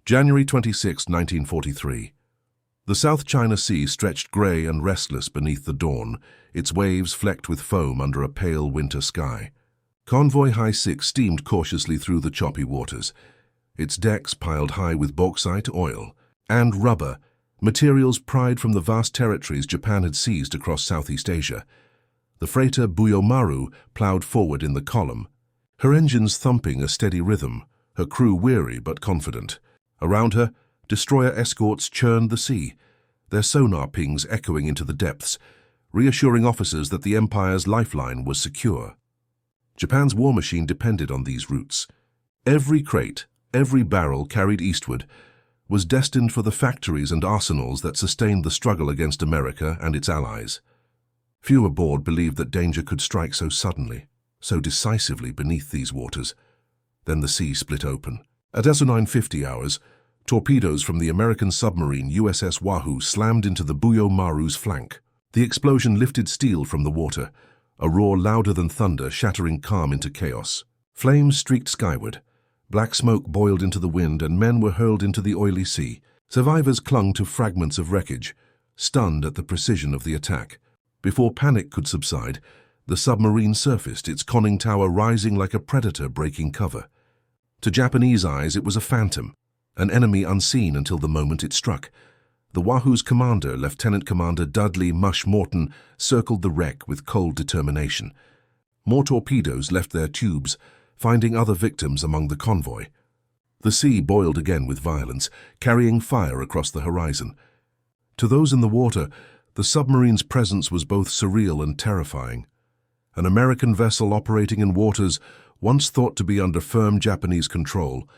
January 26, 1943. The South China Sea stretched grey and restless beneath the dawn, its waves flecked with foam under a pale winter sky. Convoy Hi-6 steamed cautiously through the choppy waters, its decks piled high with bauxite, oil, and rubber, materials pried from the vast territories Japan had seized across Southeast Asia. The freighter Buyo Maru ploughed forward in the column, her engines thumping a steady rhythm, her crew weary but confident. Around her, destroyer escorts churned the sea, their sonar pings echoing into the depths, reassuring officers that the Empire's lifeline was secure. Japan's war machine depended on these routes. Every crate, every barrel carried eastward was destined for the factories and arsenals that sustained the struggle against America and its allies. Few aboard believed that danger could strike so suddenly, so decisively beneath these waters. Then the sea split open. At 0950 hours, torpedoes from the American submarine USS Wahoo slammed into the Buyo Maru's flank. The explosion lifted steel from the water, a roar louder than thunder shattering calm into chaos. Flames streaked skyward. Black smoke boiled into the wind and men were hurled into the oily sea. Survivors clung to fragments of wreckage, stunned at the precision of the attack. Before panic could subside, the submarine surfaced, its conning tower rising like a predator breaking cover. To Japanese eyes, it was a phantom, an enemy unseen until the moment it struck. The Wahoo's commander, Lieutenant Commander Dudley Mush Morton, circled the wreck with cold determination. More torpedoes left their tubes, finding other victims among the convoy. The sea boiled again with violence, carrying fire across the horizon. To those in the water, the submarine's presence was both surreal and terrifying. An American vessel operating in waters once thought to be under firm Japanese control,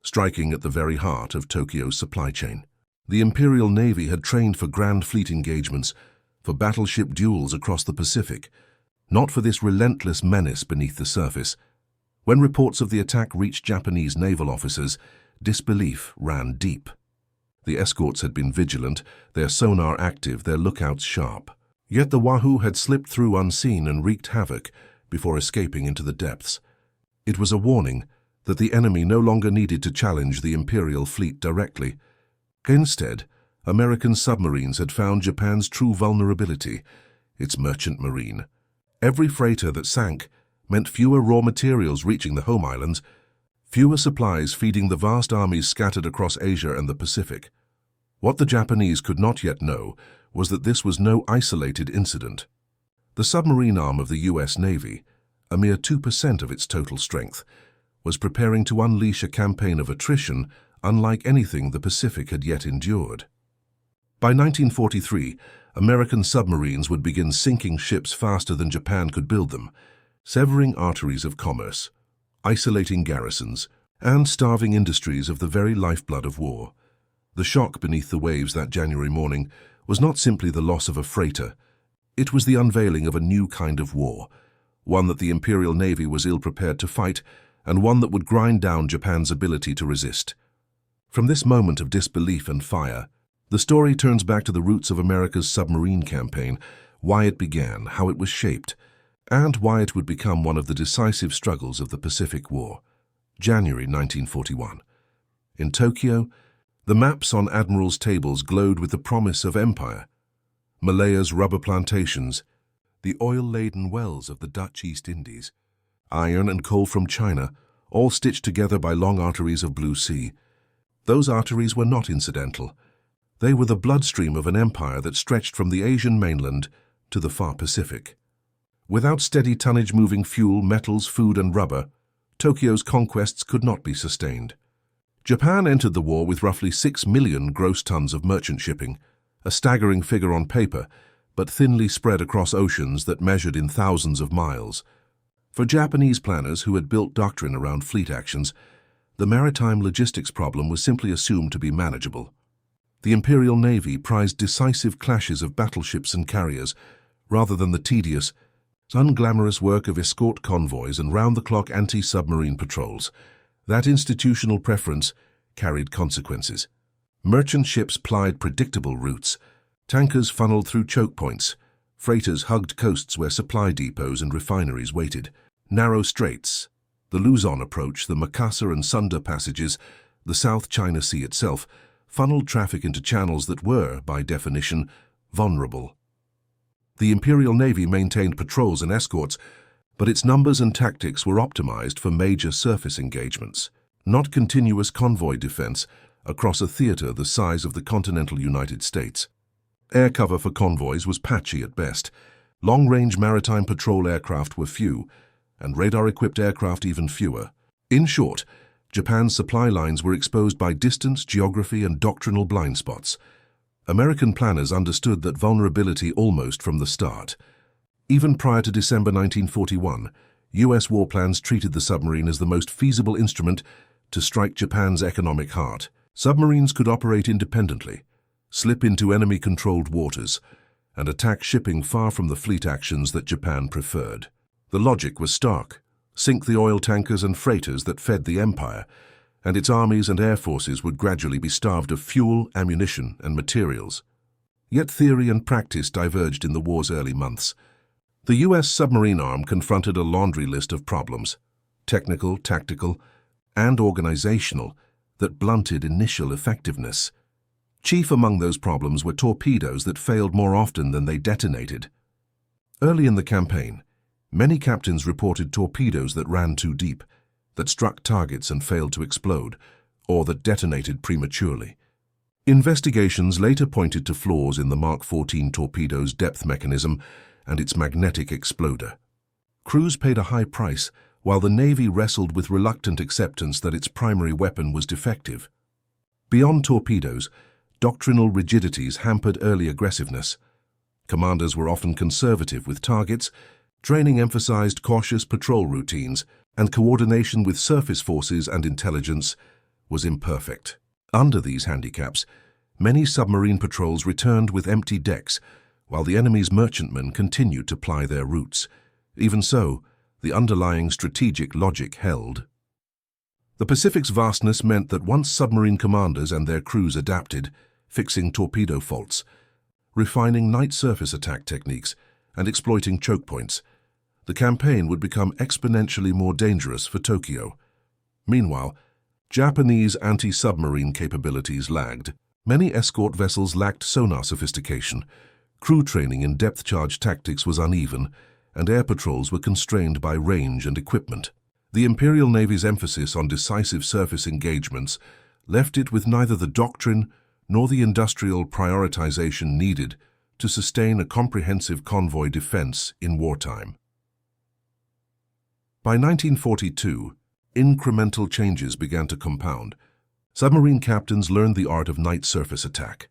striking at the very heart of Tokyo's supply chain. The Imperial Navy had trained for grand fleet engagements, for battleship duels across the Pacific, not for this relentless menace beneath the surface. When reports of the attack reached Japanese naval officers, disbelief ran deep. The escorts had been vigilant, their sonar active, their lookouts sharp. Yet the Wahoo had slipped through unseen and wreaked havoc before escaping into the depths. It was a warning that the enemy no longer needed to challenge the Imperial fleet directly. Instead, American submarines had found Japan's true vulnerability, its merchant marine. Every freighter that sank meant fewer raw materials reaching the home islands, fewer supplies feeding the vast armies scattered across Asia and the Pacific. What the Japanese could not yet know was that this was no isolated incident. The submarine arm of the U.S. Navy, a mere 2% of its total strength, was preparing to unleash a campaign of attrition unlike anything the Pacific had yet endured. By 1943, American submarines would begin sinking ships faster than Japan could build them, severing arteries of commerce, isolating garrisons, and starving industries of the very lifeblood of war. The shock beneath the waves that January morning was not simply the loss of a freighter. It was the unveiling of a new kind of war, one that the Imperial Navy was ill-prepared to fight, and one that would grind down Japan's ability to resist. From this moment of disbelief and fire, the story turns back to the roots of America's submarine campaign, why it began, how it was shaped, and why it would become one of the decisive struggles of the Pacific War. January 1941. In Tokyo, the maps on admirals' tables glowed with the promise of empire. Malaya's rubber plantations, the oil-laden wells of the Dutch East Indies, iron and coal from China, all stitched together by long arteries of blue sea. Those arteries were not incidental. They were the bloodstream of an empire that stretched from the Asian mainland to the far Pacific. Without steady tonnage moving fuel, metals, food, and rubber, Tokyo's conquests could not be sustained. Japan entered the war with roughly 6 million gross tons of merchant shipping, a staggering figure on paper, but thinly spread across oceans that measured in thousands of miles. For Japanese planners who had built doctrine around fleet actions, the maritime logistics problem was simply assumed to be manageable. The Imperial Navy prized decisive clashes of battleships and carriers, rather than the tedious, unglamorous work of escort convoys and round-the-clock anti-submarine patrols. That institutional preference carried consequences. Merchant ships plied predictable routes. Tankers funneled through choke points. Freighters hugged coasts where supply depots and refineries waited. Narrow straits, the Luzon approach, the Makassar and Sunda passages, The South China Sea itself funneled traffic into channels that were, by definition, vulnerable. The Imperial Navy maintained patrols and escorts, but its numbers and tactics were optimized for major surface engagements, not continuous convoy defense across a theater the size of the continental United States. Air cover for convoys was patchy at best. Long-range maritime patrol aircraft were few, and radar-equipped aircraft even fewer. In short, Japan's supply lines were exposed by distance, geography, and doctrinal blind spots. American planners understood that vulnerability almost from the start. Even prior to December 1941, U.S. war plans treated the submarine as the most feasible instrument to strike Japan's economic heart. Submarines could operate independently, slip into enemy-controlled waters, and attack shipping far from the fleet actions that Japan preferred. The logic was stark. Sink the oil tankers and freighters that fed the empire, and its armies and air forces would gradually be starved of fuel, ammunition, and materials. Yet theory and practice diverged in the war's early months. The U.S. submarine arm confronted a laundry list of problems, technical, tactical, and organizational, that blunted initial effectiveness. Chief among those problems were torpedoes that failed more often than they detonated. Early in the campaign, many captains reported torpedoes that ran too deep, that struck targets and failed to explode, or that detonated prematurely. Investigations later pointed to flaws in the Mark 14 torpedo's depth mechanism and its magnetic exploder. Crews paid a high price, while the Navy wrestled with reluctant acceptance that its primary weapon was defective. Beyond torpedoes, doctrinal rigidities hampered early aggressiveness. Commanders were often conservative with targets, training emphasized cautious patrol routines, and coordination with surface forces and intelligence was imperfect. Under these handicaps, many submarine patrols returned with empty decks, while the enemy's merchantmen continued to ply their routes. Even so, the underlying strategic logic held. The Pacific's vastness meant that once submarine commanders and their crews adapted, fixing torpedo faults, refining night surface attack techniques, and exploiting choke points, the campaign would become exponentially more dangerous for Tokyo. Meanwhile, Japanese anti-submarine capabilities lagged. Many escort vessels lacked sonar sophistication, crew training in depth-charge tactics was uneven, and air patrols were constrained by range and equipment. The Imperial Navy's emphasis on decisive surface engagements left it with neither the doctrine nor the industrial prioritization needed to sustain a comprehensive convoy defense in wartime. By 1942, incremental changes began to compound. Submarine captains learned the art of night surface attack.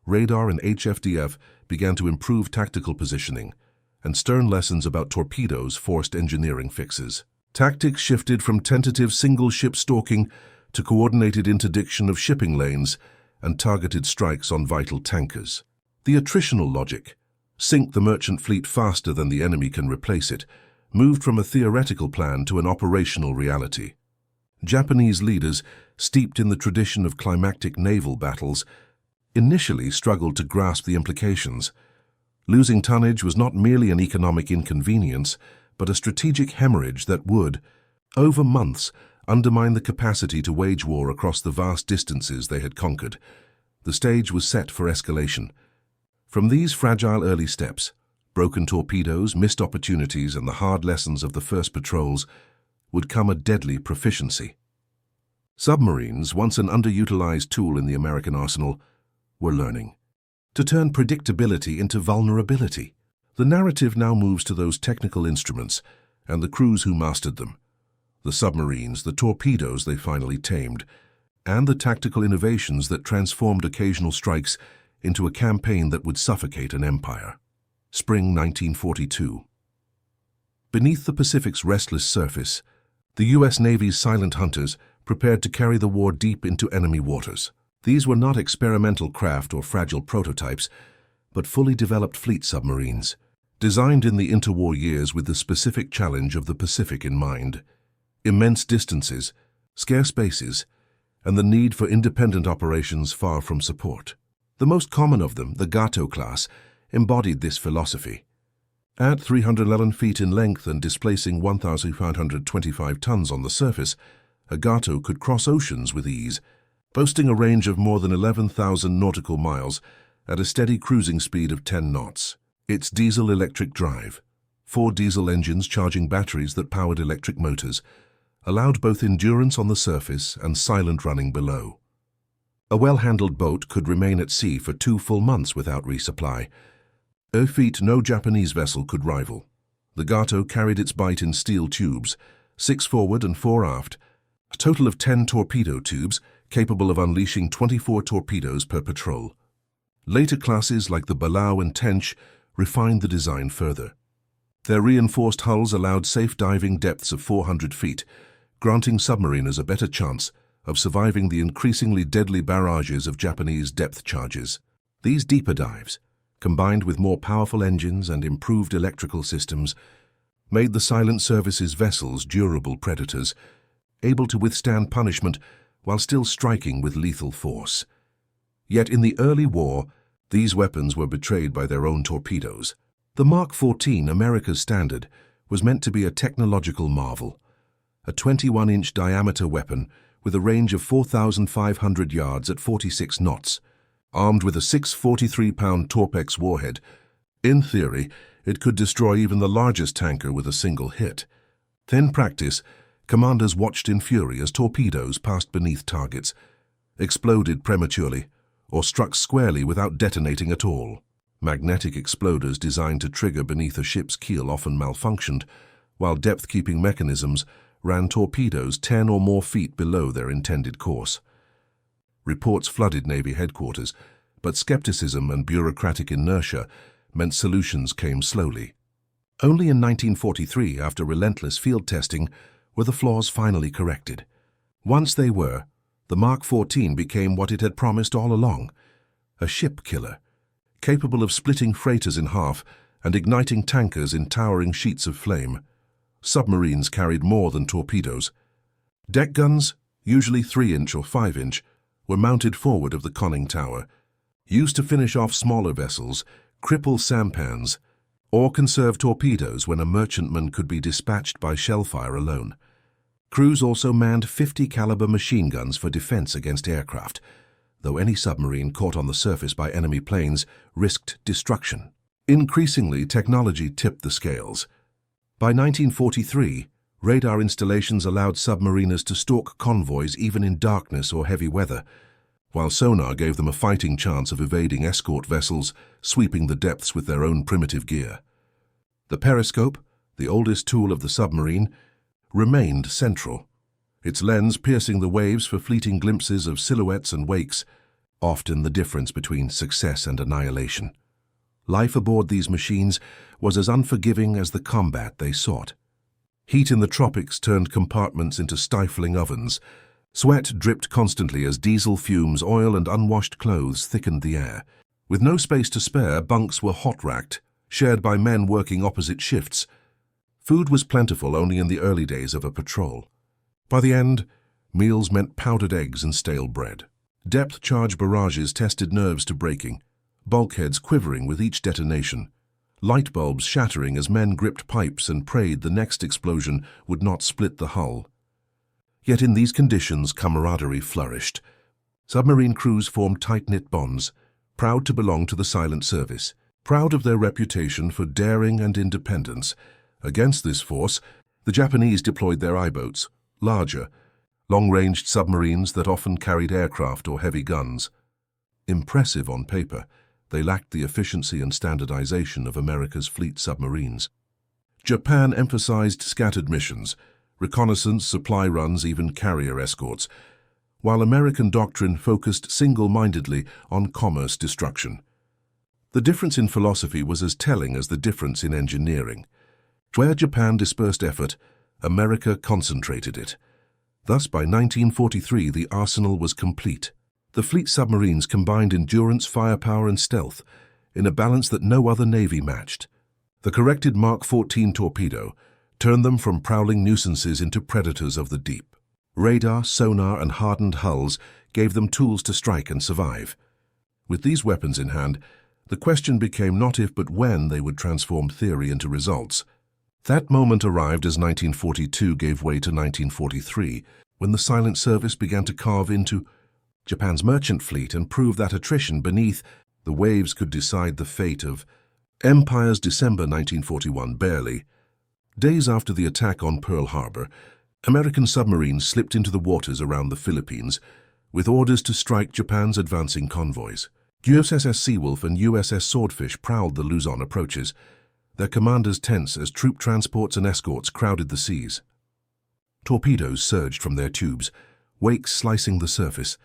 Radar and HFDF began to improve tactical positioning, and stern lessons about torpedoes forced engineering fixes. Tactics shifted from tentative single-ship stalking to coordinated interdiction of shipping lanes and targeted strikes on vital tankers. The attritional logic, sink the merchant fleet faster than the enemy can replace it, moved from a theoretical plan to an operational reality. Japanese leaders, steeped in the tradition of climactic naval battles, initially struggled to grasp the implications. Losing tonnage was not merely an economic inconvenience, but a strategic hemorrhage that would, over months, undermine the capacity to wage war across the vast distances they had conquered. The stage was set for escalation. From these fragile early steps, broken torpedoes, missed opportunities, and the hard lessons of the first patrols, would come a deadly proficiency. Submarines, once an underutilized tool in the American arsenal, were learning to turn predictability into vulnerability. The narrative now moves to those technical instruments and the crews who mastered them. The submarines, the torpedoes they finally tamed, and the tactical innovations that transformed occasional strikes into a campaign that would suffocate an empire. Spring 1942. Beneath the Pacific's restless surface, the U.S. Navy's silent hunters prepared to carry the war deep into enemy waters. These were not experimental craft or fragile prototypes, but fully developed fleet submarines, designed in the interwar years with the specific challenge of the Pacific in mind. Immense distances, scarce bases, and the need for independent operations far from support. The most common of them, the Gato class, embodied this philosophy. At 311 feet in length and displacing 1,525 tons on the surface, a Gato could cross oceans with ease, boasting a range of more than 11,000 nautical miles at a steady cruising speed of 10 knots. Its diesel-electric drive, 4 diesel engines charging batteries that powered electric motors, allowed both endurance on the surface and silent running below. A well-handled boat could remain at sea for 2 full months without resupply, a feat no Japanese vessel could rival. The Gato carried its bite in steel tubes, 6 forward and 4 aft, a total of 10 torpedo tubes capable of unleashing 24 torpedoes per patrol. Later classes like the Balao and Tench refined the design further. Their reinforced hulls allowed safe diving depths of 400 feet, granting submariners a better chance of surviving the increasingly deadly barrages of Japanese depth charges. These deeper dives, combined with more powerful engines and improved electrical systems, made the Silent Service's vessels durable predators, able to withstand punishment while still striking with lethal force. Yet in the early war, these weapons were betrayed by their own torpedoes. The Mark 14, America's standard, was meant to be a technological marvel, a 21-inch diameter weapon with a range of 4,500 yards at 46 knots, armed with a 643-pound Torpex warhead. In theory, it could destroy even the largest tanker with a single hit. In practice, commanders watched in fury as torpedoes passed beneath targets, exploded prematurely, or struck squarely without detonating at all. Magnetic exploders designed to trigger beneath a ship's keel often malfunctioned, while depth-keeping mechanisms ran torpedoes 10 or more feet below their intended course. Reports flooded Navy headquarters, but skepticism and bureaucratic inertia meant solutions came slowly. Only in 1943, after relentless field testing, were the flaws finally corrected. Once they were, the Mark 14 became what it had promised all along, a ship killer, capable of splitting freighters in half and igniting tankers in towering sheets of flame. Submarines carried more than torpedoes. Deck guns, usually 3-inch or 5-inch, were mounted forward of the conning tower, used to finish off smaller vessels, cripple sampans, or conserve torpedoes when a merchantman could be dispatched by shellfire alone. Crews also manned 50-caliber machine guns for defense against aircraft, though any submarine caught on the surface by enemy planes risked destruction. Increasingly, technology tipped the scales. By 1943, radar installations allowed submariners to stalk convoys even in darkness or heavy weather, while sonar gave them a fighting chance of evading escort vessels sweeping the depths with their own primitive gear. The periscope, the oldest tool of the submarine, remained central, its lens piercing the waves for fleeting glimpses of silhouettes and wakes, often the difference between success and annihilation. Life aboard these machines was as unforgiving as the combat they sought. Heat in the tropics turned compartments into stifling ovens. Sweat dripped constantly as diesel fumes, oil, and unwashed clothes thickened the air. With no space to spare, bunks were hot-racked, shared by men working opposite shifts. Food was plentiful only in the early days of a patrol. By the end, meals meant powdered eggs and stale bread. Depth charge barrages tested nerves to breaking, bulkheads quivering with each detonation, light bulbs shattering as men gripped pipes and prayed the next explosion would not split the hull. Yet in these conditions, camaraderie flourished. Submarine crews formed tight-knit bonds, proud to belong to the Silent Service, proud of their reputation for daring and independence. Against this force, the Japanese deployed their I-boats, larger, long-ranged submarines that often carried aircraft or heavy guns. Impressive on paper, they lacked the efficiency and standardization of America's fleet submarines. Japan emphasized scattered missions, reconnaissance, supply runs, even carrier escorts, while American doctrine focused single-mindedly on commerce destruction. The difference in philosophy was as telling as the difference in engineering. Where Japan dispersed effort, America concentrated it. Thus, by 1943, the arsenal was complete. The fleet submarines combined endurance, firepower, and stealth in a balance that no other navy matched. The corrected Mark 14 torpedo turned them from prowling nuisances into predators of the deep. Radar, sonar, and hardened hulls gave them tools to strike and survive. With these weapons in hand, the question became not if but when they would transform theory into results. That moment arrived as 1942 gave way to 1943, when the silent service began to carve into Japan's merchant fleet and prove that attrition beneath the waves could decide the fate of Empire's December 1941 barely. Days after the attack on Pearl Harbor, American submarines slipped into the waters around the Philippines with orders to strike Japan's advancing convoys. USS Seawolf and USS Swordfish prowled the Luzon approaches, their commanders tense as troop transports and escorts crowded the seas. Torpedoes surged from their tubes, wakes slicing the surface,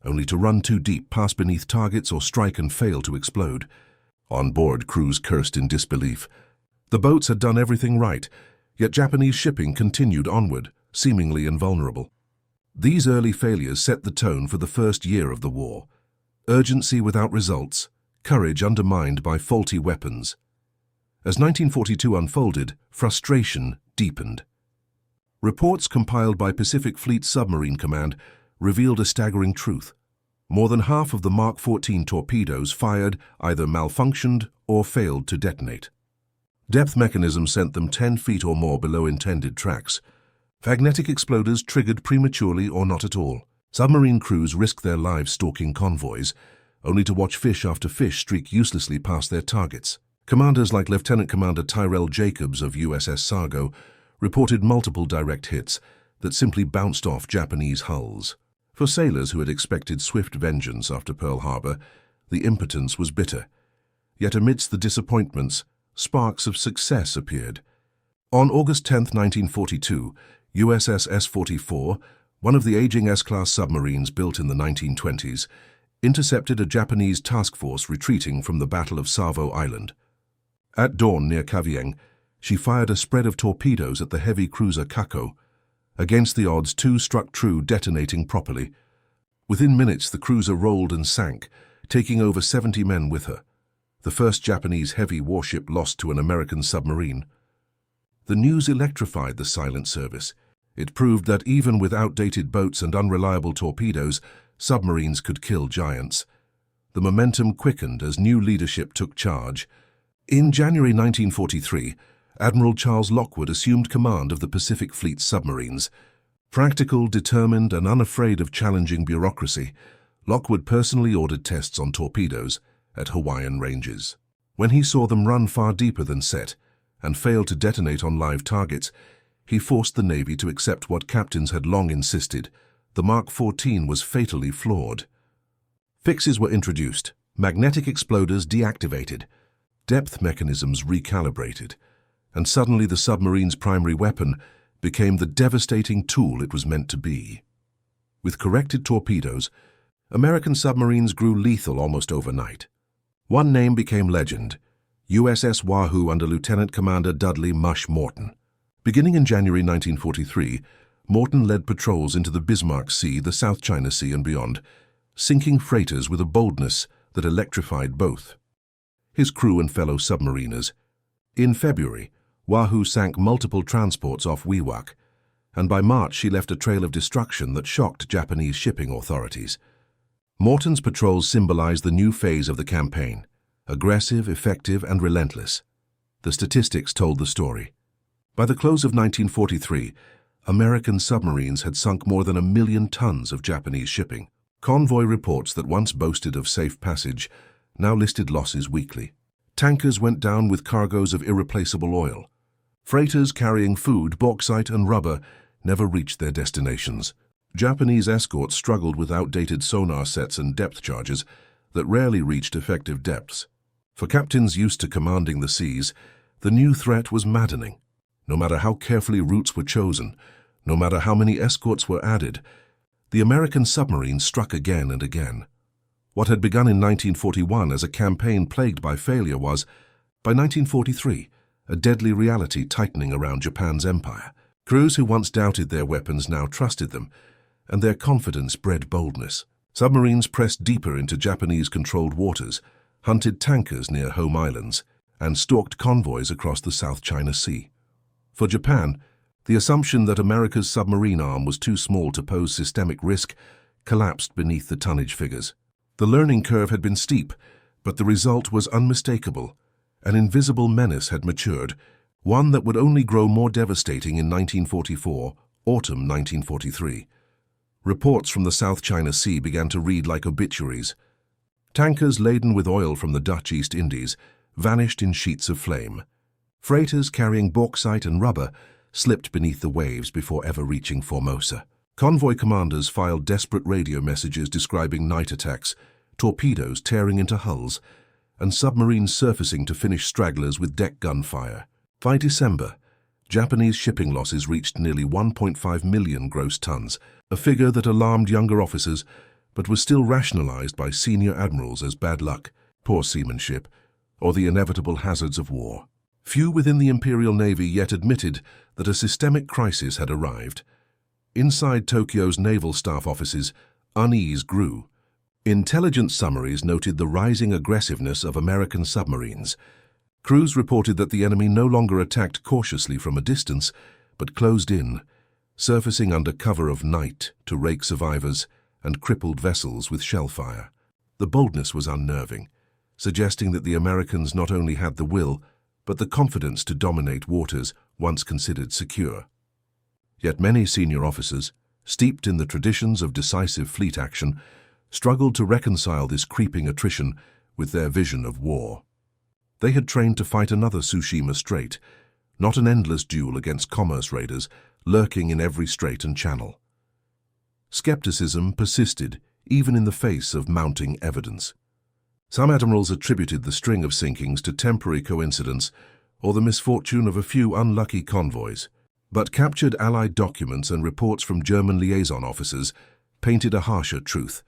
only to run too deep, pass beneath targets, or strike and fail to explode. On board, crews cursed in disbelief. The boats had done everything right, yet Japanese shipping continued onward, seemingly invulnerable. These early failures set the tone for the first year of the war. Urgency without results, courage undermined by faulty weapons. As 1942 unfolded, frustration deepened. Reports compiled by Pacific Fleet Submarine Command revealed a staggering truth. More than half of the Mark 14 torpedoes fired either malfunctioned or failed to detonate. Depth mechanisms sent them 10 feet or more below intended tracks. Magnetic exploders triggered prematurely or not at all. Submarine crews risked their lives stalking convoys, only to watch fish after fish streak uselessly past their targets. Commanders like Lieutenant Commander Tyrell Jacobs of USS Sargo reported multiple direct hits that simply bounced off Japanese hulls. For sailors who had expected swift vengeance after Pearl Harbor, the impotence was bitter. Yet amidst the disappointments, sparks of success appeared. On August 10, 1942, USS S-44, one of the aging S-class submarines built in the 1920s, intercepted a Japanese task force retreating from the Battle of Savo Island. At dawn near Kavieng, she fired a spread of torpedoes at the heavy cruiser Kako. Against the odds, 2 struck true, detonating properly. Within minutes, the cruiser rolled and sank, taking over 70 men with her. The first Japanese heavy warship lost to an American submarine. The news electrified the silent service. It proved that even with outdated boats and unreliable torpedoes, submarines could kill giants. The momentum quickened as new leadership took charge. In January 1943, Admiral Charles Lockwood assumed command of the Pacific Fleet submarines. Practical, determined, and unafraid of challenging bureaucracy, Lockwood personally ordered tests on torpedoes at Hawaiian ranges. When he saw them run far deeper than set and fail to detonate on live targets, he forced the Navy to accept what captains had long insisted: the Mark 14 was fatally flawed. Fixes were introduced, magnetic exploders deactivated, depth mechanisms recalibrated, and suddenly the submarine's primary weapon became the devastating tool it was meant to be. With corrected torpedoes, American submarines grew lethal almost overnight. One name became legend: USS Wahoo under Lieutenant Commander Dudley "Mush" Morton. Beginning in January 1943, Morton led patrols into the Bismarck Sea, the South China Sea, and beyond, sinking freighters with a boldness that electrified both his crew and fellow submariners. In February, Wahoo sank multiple transports off Wewak, and by March she left a trail of destruction that shocked Japanese shipping authorities. Morton's patrols symbolized the new phase of the campaign: aggressive, effective, and relentless. The statistics told the story. By the close of 1943, American submarines had sunk more than 1 million tons of Japanese shipping. Convoy reports that once boasted of safe passage now listed losses weekly. Tankers went down with cargoes of irreplaceable oil. Freighters carrying food, bauxite, and rubber never reached their destinations. Japanese escorts struggled with outdated sonar sets and depth charges that rarely reached effective depths. For captains used to commanding the seas, the new threat was maddening. No matter how carefully routes were chosen, no matter how many escorts were added, the American submarines struck again and again. What had begun in 1941 as a campaign plagued by failure was, by 1943, a deadly reality tightening around Japan's empire. Crews who once doubted their weapons now trusted them, and their confidence bred boldness. Submarines pressed deeper into Japanese-controlled waters, hunted tankers near home islands, and stalked convoys across the South China Sea. For Japan, the assumption that America's submarine arm was too small to pose systemic risk collapsed beneath the tonnage figures. The learning curve had been steep, but the result was unmistakable. An invisible menace had matured, one that would only grow more devastating in 1944, autumn 1943. Reports from the South China Sea began to read like obituaries. Tankers laden with oil from the Dutch East Indies vanished in sheets of flame. Freighters carrying bauxite and rubber slipped beneath the waves before ever reaching Formosa. Convoy commanders filed desperate radio messages describing night attacks, torpedoes tearing into hulls, and submarines surfacing to finish stragglers with deck gunfire. By December, Japanese shipping losses reached nearly 1.5 million gross tons, a figure that alarmed younger officers but was still rationalized by senior admirals as bad luck, poor seamanship, or the inevitable hazards of war. Few within the Imperial Navy yet admitted that a systemic crisis had arrived. Inside Tokyo's naval staff offices, unease grew. Intelligence summaries noted the rising aggressiveness of American submarines. Crews reported that the enemy no longer attacked cautiously from a distance, but closed in, surfacing under cover of night to rake survivors and crippled vessels with shell fire. The boldness was unnerving, suggesting that the Americans not only had the will, but the confidence to dominate waters once considered secure. Yet many senior officers, steeped in the traditions of decisive fleet action, struggled to reconcile this creeping attrition with their vision of war. They had trained to fight another Tsushima Strait, not an endless duel against commerce raiders lurking in every strait and channel. Skepticism persisted even in the face of mounting evidence. Some admirals attributed the string of sinkings to temporary coincidence or the misfortune of a few unlucky convoys, but captured Allied documents and reports from German liaison officers painted a harsher truth.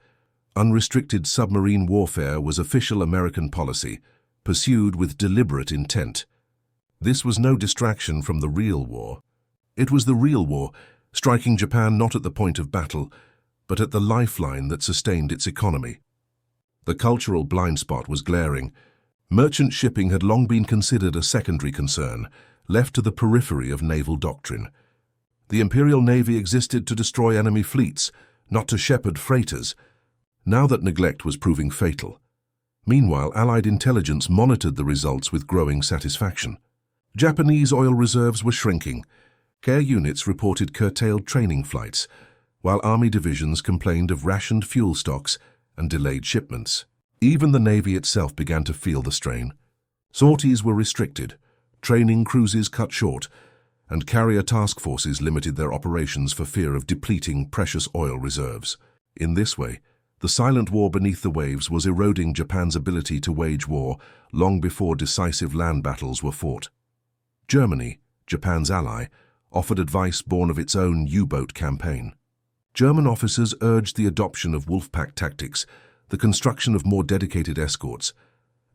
Unrestricted submarine warfare was official American policy, pursued with deliberate intent. This was no distraction from the real war. It was the real war, striking Japan not at the point of battle, but at the lifeline that sustained its economy. The cultural blind spot was glaring. Merchant shipping had long been considered a secondary concern, left to the periphery of naval doctrine. The Imperial Navy existed to destroy enemy fleets, not to shepherd freighters. Now that neglect was proving fatal. Meanwhile, Allied intelligence monitored the results with growing satisfaction. Japanese oil reserves were shrinking. Care units reported curtailed training flights, while Army divisions complained of rationed fuel stocks and delayed shipments. Even the Navy itself began to feel the strain. Sorties were restricted, training cruises cut short, and carrier task forces limited their operations for fear of depleting precious oil reserves. In this way, the silent war beneath the waves was eroding Japan's ability to wage war long before decisive land battles were fought. Germany, Japan's ally, offered advice born of its own U-boat campaign. German officers urged the adoption of wolfpack tactics, the construction of more dedicated escorts,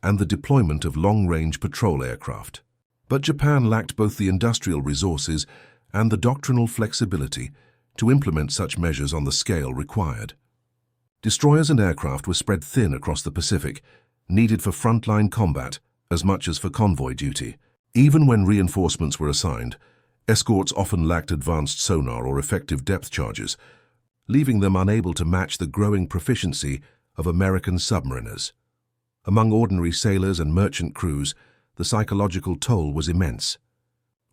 and the deployment of long-range patrol aircraft. But Japan lacked both the industrial resources and the doctrinal flexibility to implement such measures on the scale required. Destroyers and aircraft were spread thin across the Pacific, needed for frontline combat as much as for convoy duty. Even when reinforcements were assigned, escorts often lacked advanced sonar or effective depth charges, leaving them unable to match the growing proficiency of American submariners. Among ordinary sailors and merchant crews, the psychological toll was immense.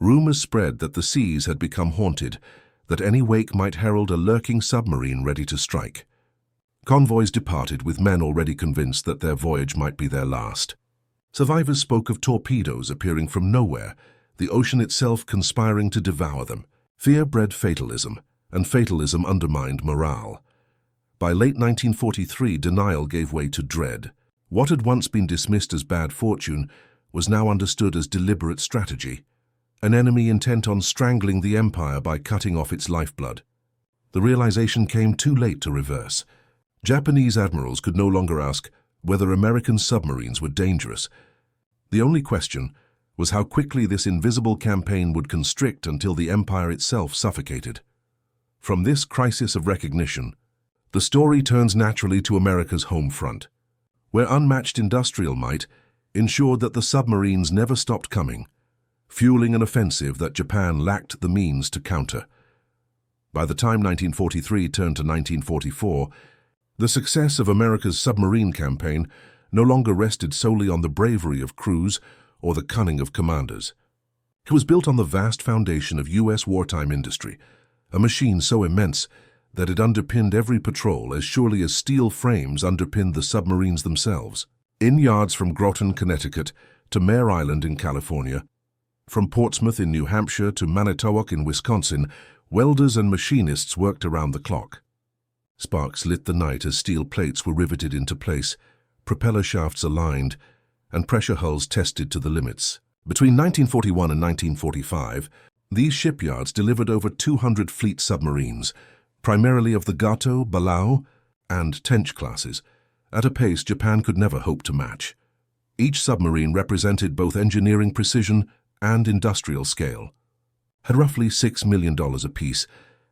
Rumors spread that the seas had become haunted, that any wake might herald a lurking submarine ready to strike. Convoys departed with men already convinced that their voyage might be their last. Survivors spoke of torpedoes appearing from nowhere, the ocean itself conspiring to devour them. Fear bred fatalism, and fatalism undermined morale. By late 1943, denial gave way to dread. What had once been dismissed as bad fortune was now understood as deliberate strategy, an enemy intent on strangling the empire by cutting off its lifeblood. The realization came too late to reverse. Japanese admirals could no longer ask whether American submarines were dangerous. The only question was how quickly this invisible campaign would constrict until the empire itself suffocated. From this crisis of recognition, the story turns naturally to America's home front, where unmatched industrial might ensured that the submarines never stopped coming, fueling an offensive that Japan lacked the means to counter. By the time 1943 turned to 1944, the success of America's submarine campaign no longer rested solely on the bravery of crews or the cunning of commanders. It was built on the vast foundation of U.S. wartime industry, a machine so immense that it underpinned every patrol as surely as steel frames underpinned the submarines themselves. In yards from Groton, Connecticut, to Mare Island in California, from Portsmouth in New Hampshire to Manitowoc in Wisconsin, welders and machinists worked around the clock. Sparks lit the night as steel plates were riveted into place, propeller shafts aligned, and pressure hulls tested to the limits. Between 1941 and 1945, these shipyards delivered over 200 fleet submarines, primarily of the Gato, Balao, and Tench classes, at a pace Japan could never hope to match. Each submarine represented both engineering precision and industrial scale. At roughly $6 million apiece,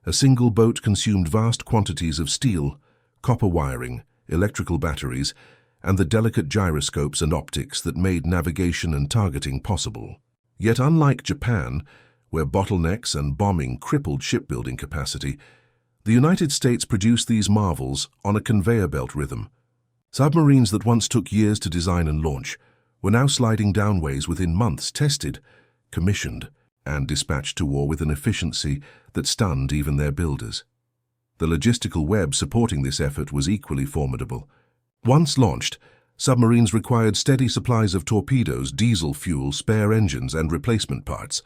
a single boat consumed vast quantities of steel, copper wiring, electrical batteries, and the delicate gyroscopes and optics that made navigation and targeting possible. Yet unlike Japan, where bottlenecks and bombing crippled shipbuilding capacity, the United States produced these marvels on a conveyor belt rhythm. Submarines that once took years to design and launch were now sliding downways within months, tested, commissioned, and dispatched to war with an efficiency that stunned even their builders. The logistical web supporting this effort was equally formidable. Once launched, submarines required steady supplies of torpedoes, diesel fuel, spare engines, and replacement parts.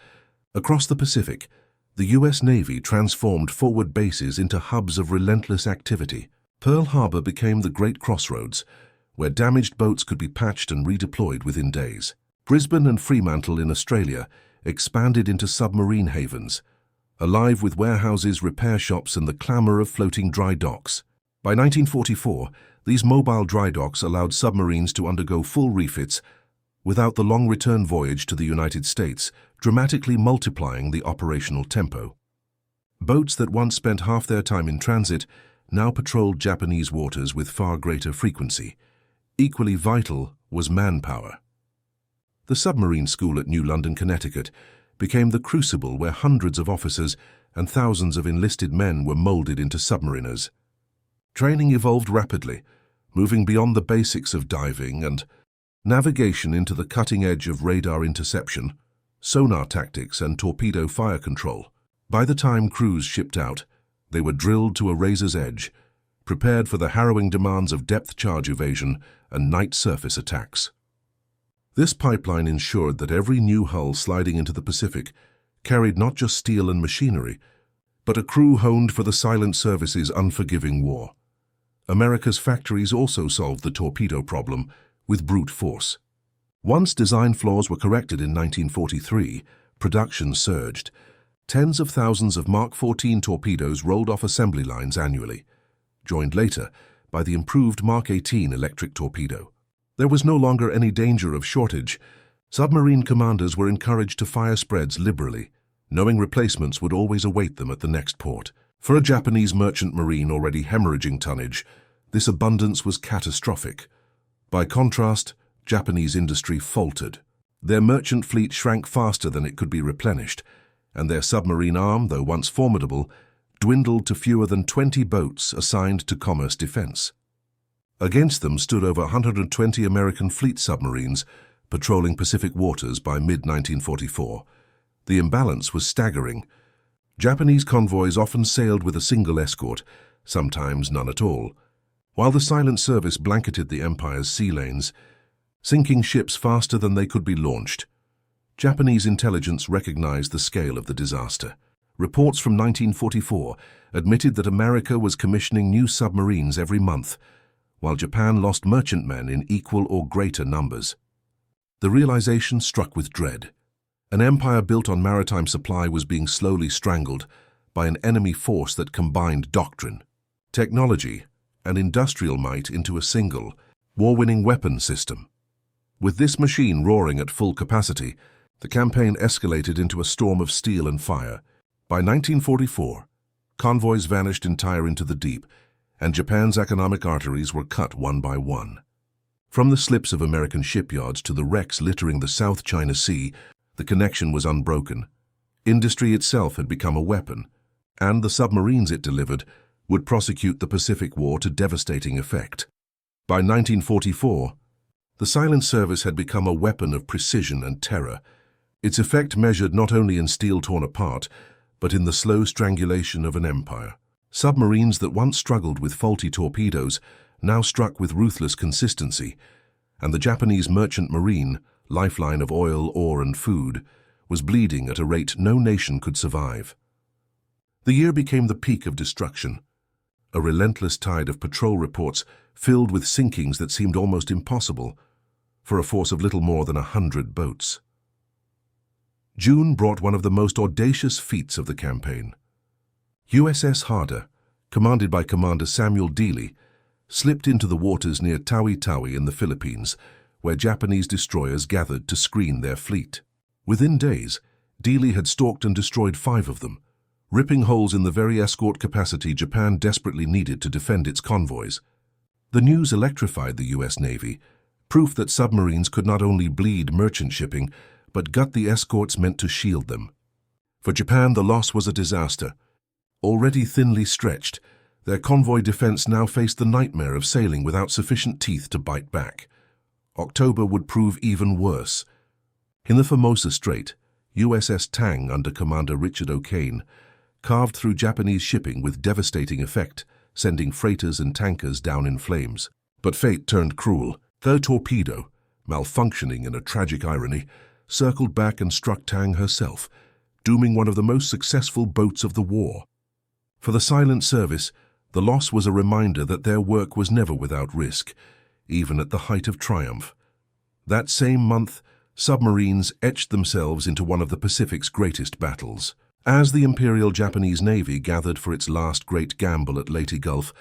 Across the Pacific, the U.S. Navy transformed forward bases into hubs of relentless activity. Pearl Harbor became the great crossroads, where damaged boats could be patched and redeployed within days. Brisbane and Fremantle in Australia expanded into submarine havens, alive with warehouses, repair shops, and the clamour of floating dry docks. By 1944, these mobile dry docks allowed submarines to undergo full refits without the long return voyage to the United States, dramatically multiplying the operational tempo. Boats that once spent half their time in transit now patrolled Japanese waters with far greater frequency. Equally vital was manpower. The submarine school at New London, Connecticut, became the crucible where hundreds of officers and thousands of enlisted men were molded into submariners. Training evolved rapidly, moving beyond the basics of diving and navigation into the cutting edge of radar interception, sonar tactics, and torpedo fire control. By the time crews shipped out, they were drilled to a razor's edge, prepared for the harrowing demands of depth charge evasion and night surface attacks. This pipeline ensured that every new hull sliding into the Pacific carried not just steel and machinery, but a crew honed for the silent service's unforgiving war. America's factories also solved the torpedo problem with brute force. Once design flaws were corrected in 1943, production surged. Tens of thousands of Mark 14 torpedoes rolled off assembly lines annually, joined later by the improved Mark 18 electric torpedo. There was no longer any danger of shortage. Submarine commanders were encouraged to fire spreads liberally, knowing replacements would always await them at the next port. For a Japanese merchant marine already hemorrhaging tonnage, this abundance was catastrophic. By contrast, Japanese industry faltered. Their merchant fleet shrank faster than it could be replenished, and their submarine arm, though once formidable, dwindled to fewer than 20 boats assigned to commerce defense. Against them stood over 120 American fleet submarines patrolling Pacific waters by mid-1944. The imbalance was staggering. Japanese convoys often sailed with a single escort, sometimes none at all, while the silent service blanketed the Empire's sea lanes, sinking ships faster than they could be launched. Japanese intelligence recognized the scale of the disaster. Reports from 1944 admitted that America was commissioning new submarines every month, while Japan lost merchantmen in equal or greater numbers. The realization struck with dread. An empire built on maritime supply was being slowly strangled by an enemy force that combined doctrine, technology, and industrial might into a single, war-winning weapon system. With this machine roaring at full capacity, the campaign escalated into a storm of steel and fire. By 1944, convoys vanished entire into the deep, and Japan's economic arteries were cut one by one. From the slips of American shipyards to the wrecks littering the South China Sea, the connection was unbroken. Industry itself had become a weapon, and the submarines it delivered would prosecute the Pacific War to devastating effect. By 1944, the silent service had become a weapon of precision and terror, its effect measured not only in steel torn apart, but in the slow strangulation of an empire. Submarines that once struggled with faulty torpedoes now struck with ruthless consistency, and the Japanese merchant marine, lifeline of oil, ore and food, was bleeding at a rate no nation could survive. The year became the peak of destruction. A relentless tide of patrol reports filled with sinkings that seemed almost impossible for a force of little more than 100 boats. June brought one of the most audacious feats of the campaign. USS Harder, commanded by Commander Samuel Dealey, slipped into the waters near Tawi-Tawi in the Philippines, where Japanese destroyers gathered to screen their fleet. Within days, Dealey had stalked and destroyed 5 of them, ripping holes in the very escort capacity Japan desperately needed to defend its convoys. The news electrified the U.S. Navy, proof that submarines could not only bleed merchant shipping, but gut the escorts meant to shield them. For Japan, the loss was a disaster. Already thinly stretched, their convoy defense now faced the nightmare of sailing without sufficient teeth to bite back. October would prove even worse. In the Formosa Strait, USS Tang under Commander Richard O'Kane carved through Japanese shipping with devastating effect, sending freighters and tankers down in flames. But fate turned cruel. The Torpedo, malfunctioning in a tragic irony, circled back and struck Tang herself, dooming one of the most successful boats of the war. For the silent service, the loss was a reminder that their work was never without risk, even at the height of triumph. That same month, submarines etched themselves into one of the Pacific's greatest battles. As the Imperial Japanese Navy gathered for its last great gamble at Leyte Gulf,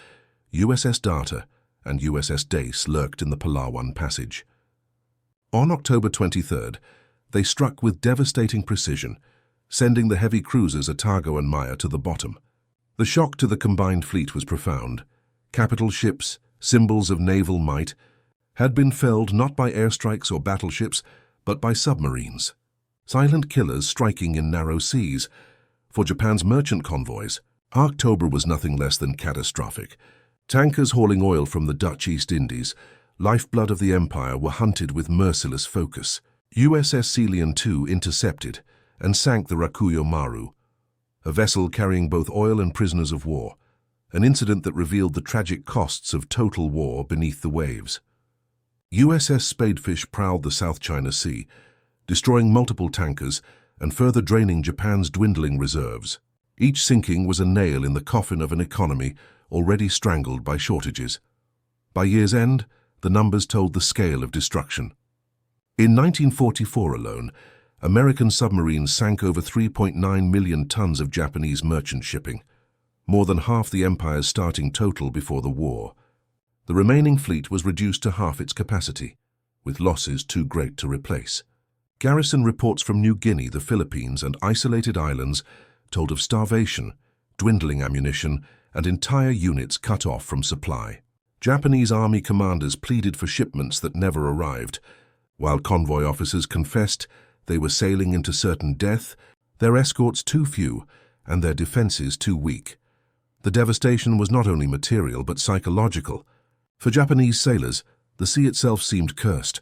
USS Data and USS Dace lurked in the Palawan Passage. On October 23rd, they struck with devastating precision, sending the heavy cruisers Otago and Maya to the bottom. The shock to the combined fleet was profound. Capital ships, symbols of naval might, had been felled not by airstrikes or battleships, but by submarines. Silent killers striking in narrow seas. For Japan's merchant convoys, October was nothing less than catastrophic. Tankers hauling oil from the Dutch East Indies, lifeblood of the empire, were hunted with merciless focus. USS Ceylon II intercepted and sank the Buyo Maru, a vessel carrying both oil and prisoners of war, an incident that revealed the tragic costs of total war beneath the waves. USS Spadefish prowled the South China Sea, destroying multiple tankers and further draining Japan's dwindling reserves. Each sinking was a nail in the coffin of an economy already strangled by shortages. By year's end, the numbers told the scale of destruction. In 1944 alone, American submarines sank over 3.9 million tons of Japanese merchant shipping, more than half the empire's starting total before the war. The remaining fleet was reduced to half its capacity, with losses too great to replace. Garrison reports from New Guinea, the Philippines, and isolated islands told of starvation, dwindling ammunition, and entire units cut off from supply. Japanese army commanders pleaded for shipments that never arrived, while convoy officers confessed they were sailing into certain death, their escorts too few, and their defenses too weak. The devastation was not only material but psychological. For Japanese sailors, the sea itself seemed cursed,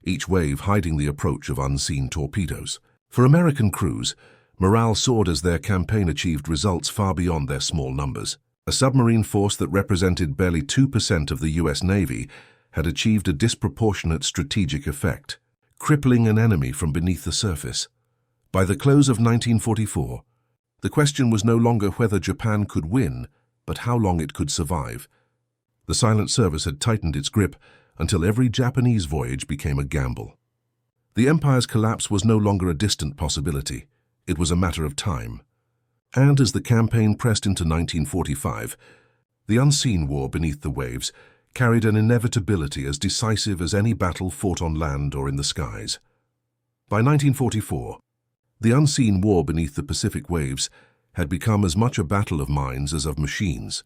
each wave hiding the approach of unseen torpedoes. For American crews, morale soared as their campaign achieved results far beyond their small numbers. A submarine force that represented barely 2% of the U.S. Navy had achieved a disproportionate strategic effect, crippling an enemy from beneath the surface. By the close of 1944, the question was no longer whether Japan could win, but how long it could survive. The silent service had tightened its grip until every Japanese voyage became a gamble. The empire's collapse was no longer a distant possibility. It was a matter of time. And as the campaign pressed into 1945, the unseen war beneath the waves carried an inevitability as decisive as any battle fought on land or in the skies. By 1944, the unseen war beneath the Pacific waves had become as much a battle of minds as of machines.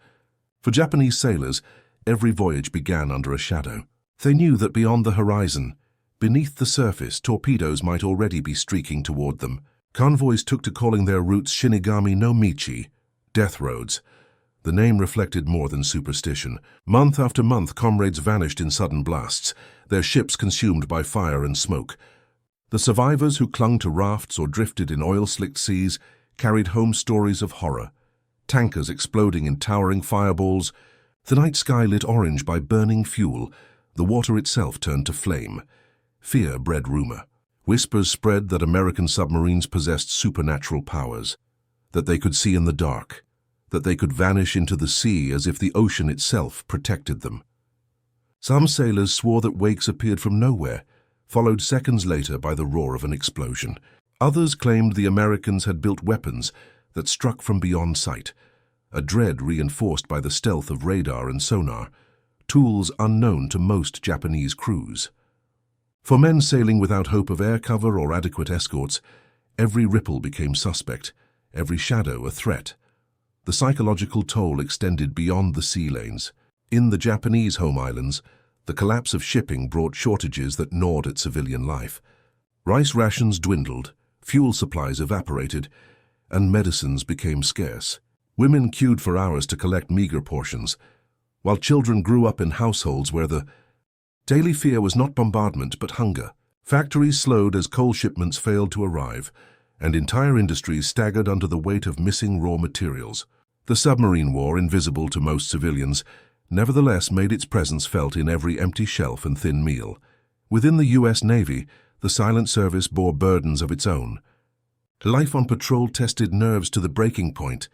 For Japanese sailors, every voyage began under a shadow. They knew that beyond the horizon, beneath the surface, torpedoes might already be streaking toward them. Convoys took to calling their routes Shinigami no Michi, death roads. The name reflected more than superstition. Month after month, comrades vanished in sudden blasts, their ships consumed by fire and smoke. The survivors who clung to rafts or drifted in oil-slicked seas carried home stories of horror. tankers exploding in towering fireballs. The night sky lit orange by burning fuel. The water itself turned to flame. Fear bred rumor. Whispers spread that American submarines possessed supernatural powers, that they could see in the dark, that they could vanish into the sea as if the ocean itself protected them. Some sailors swore that wakes appeared from nowhere, followed seconds later by the roar of an explosion. Others claimed the Americans had built weapons that struck from beyond sight, a dread reinforced by the stealth of radar and sonar, tools unknown to most Japanese crews. For men sailing without hope of air cover or adequate escorts, every ripple became suspect, every shadow a threat. The psychological toll extended beyond the sea lanes. In the Japanese home islands, the collapse of shipping brought shortages that gnawed at civilian life. Rice rations dwindled, fuel supplies evaporated, and medicines became scarce. Women queued for hours to collect meager portions, while children grew up in households where the daily fear was not bombardment but hunger. Factories slowed as coal shipments failed to arrive, and entire industries staggered under the weight of missing raw materials. The submarine war, invisible to most civilians, nevertheless made its presence felt in every empty shelf and thin meal. Within the U.S. Navy, the silent service bore burdens of its own. Life on patrol tested nerves to the breaking point.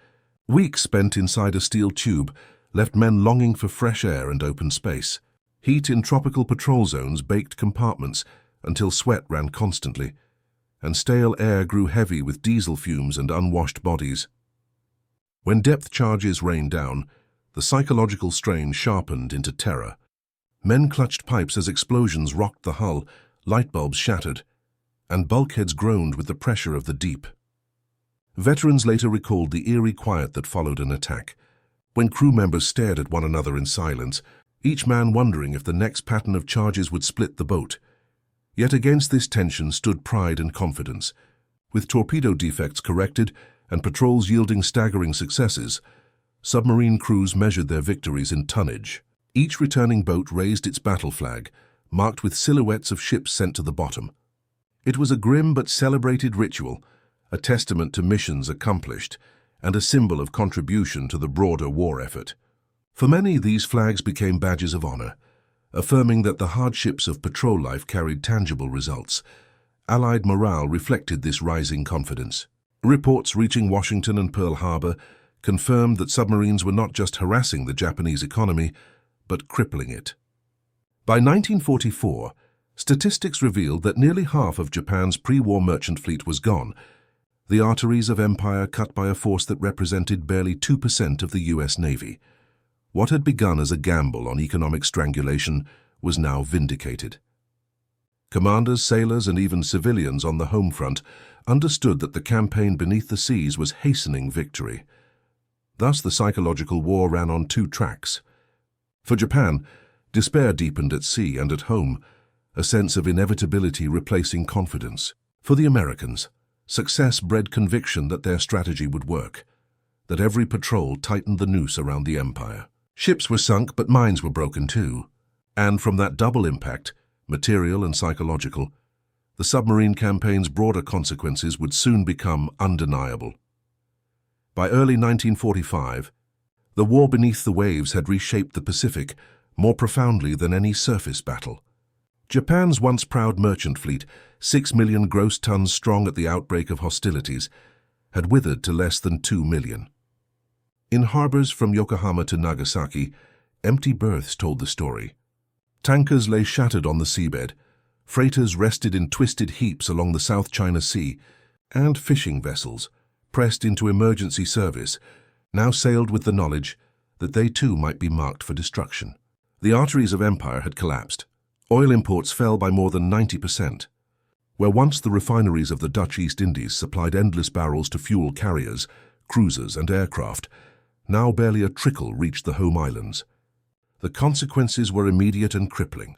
Weeks spent inside a steel tube left men longing for fresh air and open space. Heat in tropical patrol zones baked compartments until sweat ran constantly, and stale air grew heavy with diesel fumes and unwashed bodies. When depth charges rained down, the psychological strain sharpened into terror. Men clutched pipes as explosions rocked the hull, light bulbs shattered, and bulkheads groaned with the pressure of the deep. Veterans later recalled the eerie quiet that followed an attack, when crew members stared at one another in silence, each man wondering if the next pattern of charges would split the boat. Yet against this tension stood pride and confidence. With torpedo defects corrected and patrols yielding staggering successes, submarine crews measured their victories in tonnage. Each returning boat raised its battle flag, marked with silhouettes of ships sent to the bottom. It was a grim but celebrated ritual, a testament to missions accomplished, and a symbol of contribution to the broader war effort. For many, these flags became badges of honor, affirming that the hardships of patrol life carried tangible results. Allied morale reflected this rising confidence. Reports reaching Washington and Pearl Harbor confirmed that submarines were not just harassing the Japanese economy, but crippling it. By 1944, statistics revealed that nearly half of Japan's pre-war merchant fleet was gone, the arteries of empire cut by a force that represented barely 2% of the U.S. Navy. What had begun as a gamble on economic strangulation was now vindicated. Commanders, sailors, and even civilians on the home front understood that the campaign beneath the seas was hastening victory. Thus, the psychological war ran on two tracks. For Japan, despair deepened at sea and at home, a sense of inevitability replacing confidence. For the Americans, success bred conviction that their strategy would work, that every patrol tightened the noose around the empire. Ships were sunk, but minds were broken too. And from that double impact, material and psychological, the submarine campaign's broader consequences would soon become undeniable. By early 1945, the war beneath the waves had reshaped the Pacific more profoundly than any surface battle. Japan's once proud merchant fleet, 6 million gross tons strong at the outbreak of hostilities, had withered to less than 2 million. In harbors from Yokohama to Nagasaki, empty berths told the story. Tankers lay shattered on the seabed, freighters rested in twisted heaps along the South China Sea, and fishing vessels, pressed into emergency service, now sailed with the knowledge that they too might be marked for destruction. The arteries of empire had collapsed. Oil imports fell by more than 90%. Where once the refineries of the Dutch East Indies supplied endless barrels to fuel carriers, cruisers, and aircraft, now barely a trickle reached the home islands. The consequences were immediate and crippling.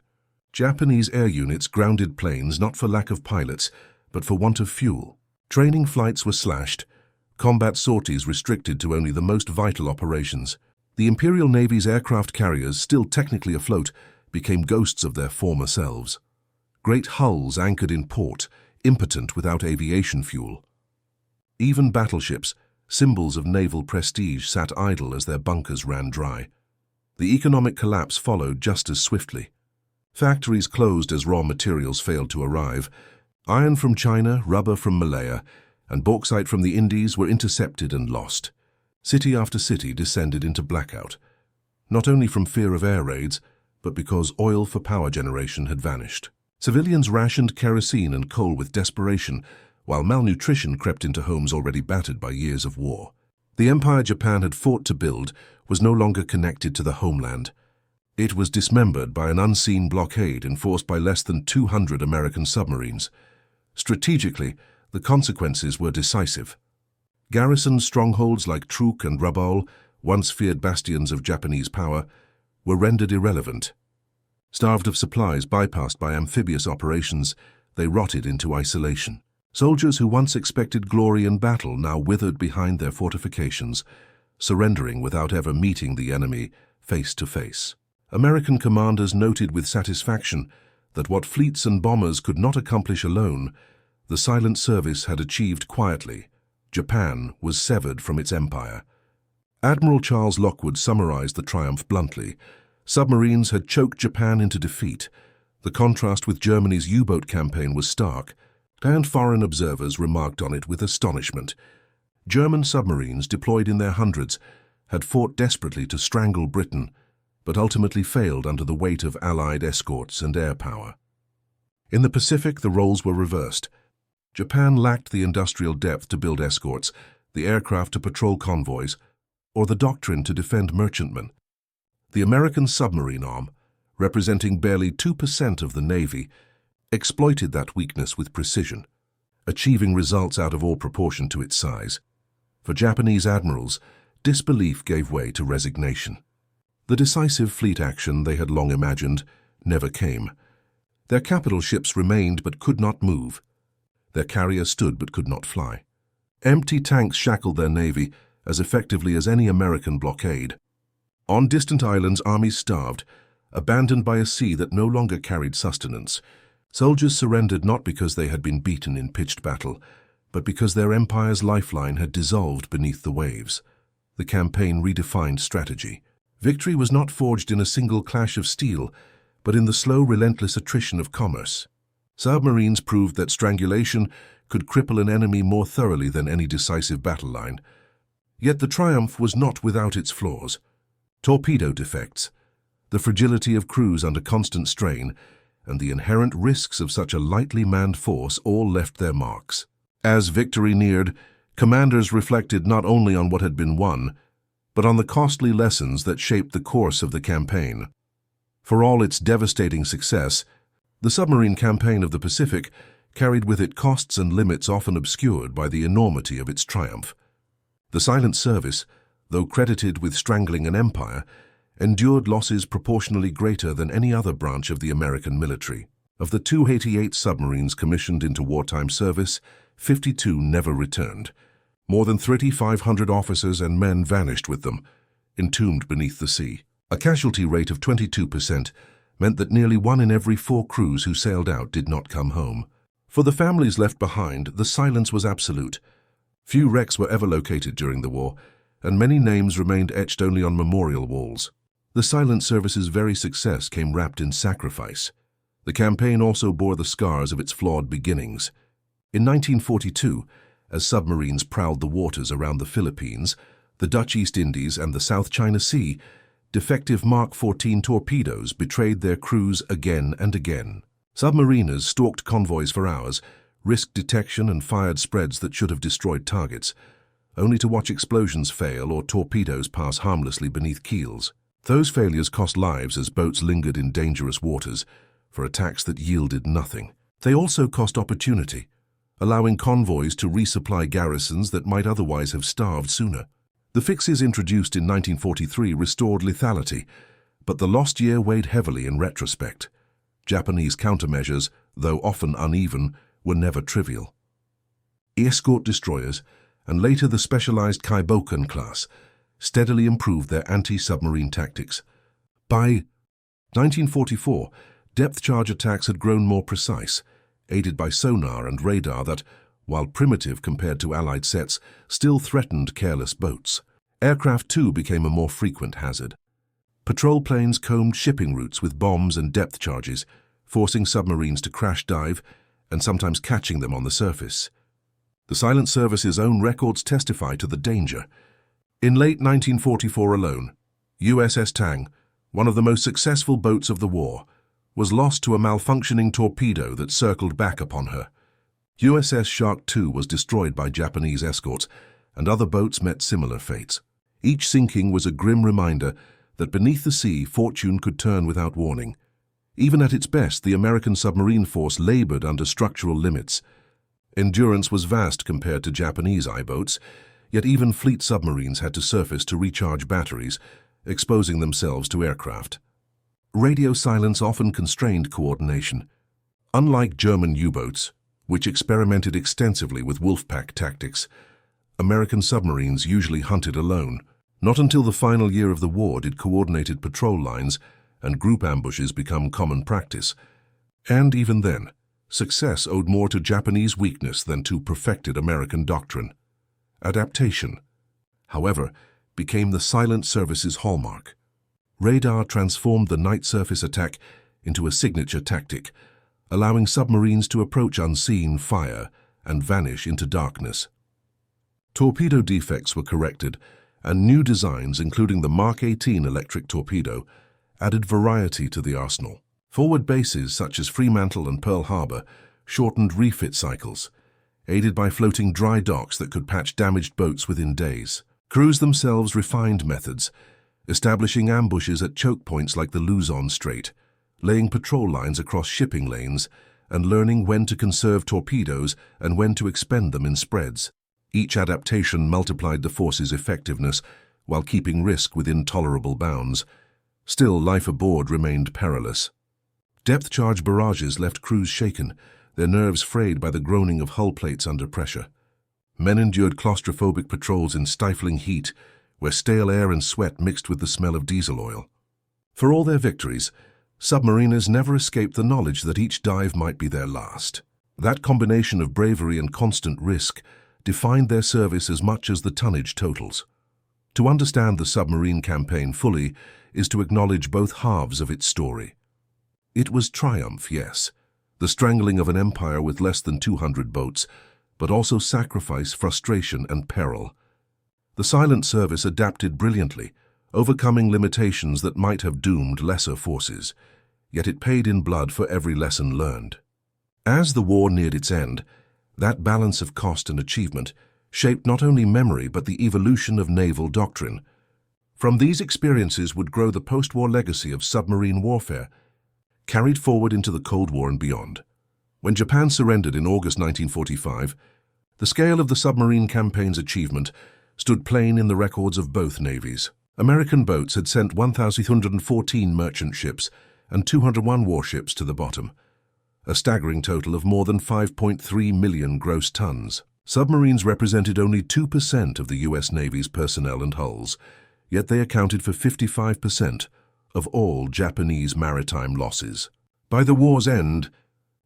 Japanese air units grounded planes not for lack of pilots, but for want of fuel. Training flights were slashed, combat sorties restricted to only the most vital operations. The Imperial Navy's aircraft carriers, still technically afloat, became ghosts of their former selves. Great hulls anchored in port, impotent without aviation fuel. Even battleships, Symbols of naval prestige sat idle as their bunkers ran dry. The economic collapse followed just as swiftly. Factories closed as raw materials failed to arrive. Iron from China, rubber from Malaya, and bauxite from the Indies were intercepted and lost. City after city descended into blackout, not only from fear of air raids, but because oil for power generation had vanished. Civilians rationed kerosene and coal with desperation, while malnutrition crept into homes already battered by years of war. The empire Japan had fought to build was no longer connected to the homeland. It was dismembered by an unseen blockade enforced by less than 200 American submarines. Strategically, the consequences were decisive. Garrisoned strongholds like Truk and Rabaul, once feared bastions of Japanese power, were rendered irrelevant. Starved of supplies bypassed by amphibious operations, they rotted into isolation. Soldiers who once expected glory in battle now withered behind their fortifications, surrendering without ever meeting the enemy face to face. American commanders noted with satisfaction that what fleets and bombers could not accomplish alone, the silent service had achieved quietly. Japan was severed from its empire. Admiral Charles Lockwood summarized the triumph bluntly. Submarines had choked Japan into defeat. The contrast with Germany's U-boat campaign was stark, and foreign observers remarked on it with astonishment. German submarines, deployed in their hundreds, had fought desperately to strangle Britain, but ultimately failed under the weight of Allied escorts and air power. In the Pacific, the roles were reversed. Japan lacked the industrial depth to build escorts, the aircraft to patrol convoys, or the doctrine to defend merchantmen. The American submarine arm, representing barely 2% of the Navy, exploited that weakness with precision, achieving results out of all proportion to its size. For Japanese admirals, disbelief gave way to resignation. The decisive fleet action they had long imagined never came. Their capital ships remained but could not move. Their carriers stood but could not fly. Empty tanks shackled their navy as effectively as any American blockade. On distant islands, armies starved, abandoned by a sea that no longer carried sustenance. Soldiers surrendered not because they had been beaten in pitched battle, but because their empire's lifeline had dissolved beneath the waves. The campaign redefined strategy. Victory was not forged in a single clash of steel, but in the slow, relentless attrition of commerce. Submarines proved that strangulation could cripple an enemy more thoroughly than any decisive battle line. Yet the triumph was not without its flaws. Torpedo defects, the fragility of crews under constant strain, and the inherent risks of such a lightly manned force all left their marks. As victory neared, commanders reflected not only on what had been won, but on the costly lessons that shaped the course of the campaign. For all its devastating success, the submarine campaign of the Pacific carried with it costs and limits often obscured by the enormity of its triumph. The silent service, though credited with strangling an empire, endured losses proportionally greater than any other branch of the American military. Of the 288 submarines commissioned into wartime service, 52 never returned. More than 3,500 officers and men vanished with them, entombed beneath the sea. A casualty rate of 22% meant that nearly 1 in every 4 crews who sailed out did not come home. For the families left behind, the silence was absolute. Few wrecks were ever located during the war, and many names remained etched only on memorial walls. The silent service's very success came wrapped in sacrifice. The campaign also bore the scars of its flawed beginnings. In 1942, as submarines prowled the waters around the Philippines, the Dutch East Indies, and the South China Sea, defective Mark 14 torpedoes betrayed their crews again and again. Submariners stalked convoys for hours, risked detection and fired spreads that should have destroyed targets, only to watch explosions fail or torpedoes pass harmlessly beneath keels. Those failures cost lives as boats lingered in dangerous waters for attacks that yielded nothing. They also cost opportunity, allowing convoys to resupply garrisons that might otherwise have starved sooner. The fixes introduced in 1943 restored lethality, but the lost year weighed heavily in retrospect. Japanese countermeasures, though often uneven, were never trivial. Escort destroyers, and later the specialized Kaiboken class, steadily improved their anti-submarine tactics. By 1944, depth charge attacks had grown more precise, aided by sonar and radar that, while primitive compared to Allied sets, still threatened careless boats. Aircraft too became a more frequent hazard. Patrol planes combed shipping routes with bombs and depth charges, forcing submarines to crash dive and sometimes catching them on the surface. The Silent Service's own records testify to the danger. In late 1944 alone, USS Tang, one of the most successful boats of the war, was lost to a malfunctioning torpedo that circled back upon her. USS Shark II was destroyed by Japanese escorts, and other boats met similar fates. Each sinking was a grim reminder that beneath the sea, fortune could turn without warning. Even at its best, the American submarine force labored under structural limits. Endurance was vast compared to Japanese I-boats, yet even fleet submarines had to surface to recharge batteries, exposing themselves to aircraft. Radio silence often constrained coordination. Unlike German U-boats, which experimented extensively with wolfpack tactics, American submarines usually hunted alone. Not until the final year of the war did coordinated patrol lines and group ambushes become common practice. And even then, success owed more to Japanese weakness than to perfected American doctrine. Adaptation, however, became the Silent Service's hallmark. Radar transformed the night surface attack into a signature tactic, allowing submarines to approach unseen, fire, and vanish into darkness. Torpedo defects were corrected, and new designs, including the Mark 18 electric torpedo, added variety to the arsenal. Forward bases such as Fremantle and Pearl Harbor shortened refit cycles, aided by floating dry docks that could patch damaged boats within days. Crews themselves refined methods, establishing ambushes at choke points like the Luzon Strait, laying patrol lines across shipping lanes, and learning when to conserve torpedoes and when to expend them in spreads. Each adaptation multiplied the force's effectiveness while keeping risk within tolerable bounds. Still, life aboard remained perilous. Depth charge barrages left crews shaken, their nerves frayed by the groaning of hull plates under pressure. Men endured claustrophobic patrols in stifling heat, where stale air and sweat mixed with the smell of diesel oil. For all their victories, submariners never escaped the knowledge that each dive might be their last. That combination of bravery and constant risk defined their service as much as the tonnage totals. To understand the submarine campaign fully is to acknowledge both halves of its story. It was triumph, yes, the strangling of an empire with less than 200 boats, but also sacrifice, frustration, and peril. The Silent Service adapted brilliantly, overcoming limitations that might have doomed lesser forces, yet it paid in blood for every lesson learned. As the war neared its end, that balance of cost and achievement shaped not only memory but the evolution of naval doctrine. From these experiences would grow the post-war legacy of submarine warfare, carried forward into the Cold War and beyond. When Japan surrendered in August 1945, the scale of the submarine campaign's achievement stood plain in the records of both navies. American boats had sent 1,314 merchant ships and 201 warships to the bottom, a staggering total of more than 5.3 million gross tons. Submarines represented only 2% of the U.S. Navy's personnel and hulls, yet they accounted for 55% of all Japanese maritime losses. By the war's end,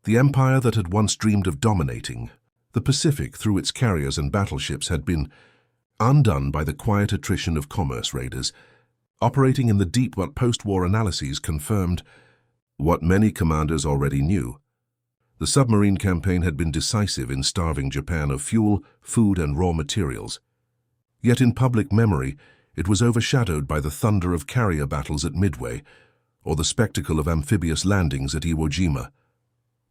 the empire that had once dreamed of dominating the Pacific through its carriers and battleships had been undone by the quiet attrition of commerce raiders, operating in the deep but post-war analyses confirmed what many commanders already knew. The submarine campaign had been decisive in starving Japan of fuel, food, and raw materials. Yet in public memory, it was overshadowed by the thunder of carrier battles at Midway or the spectacle of amphibious landings at Iwo Jima.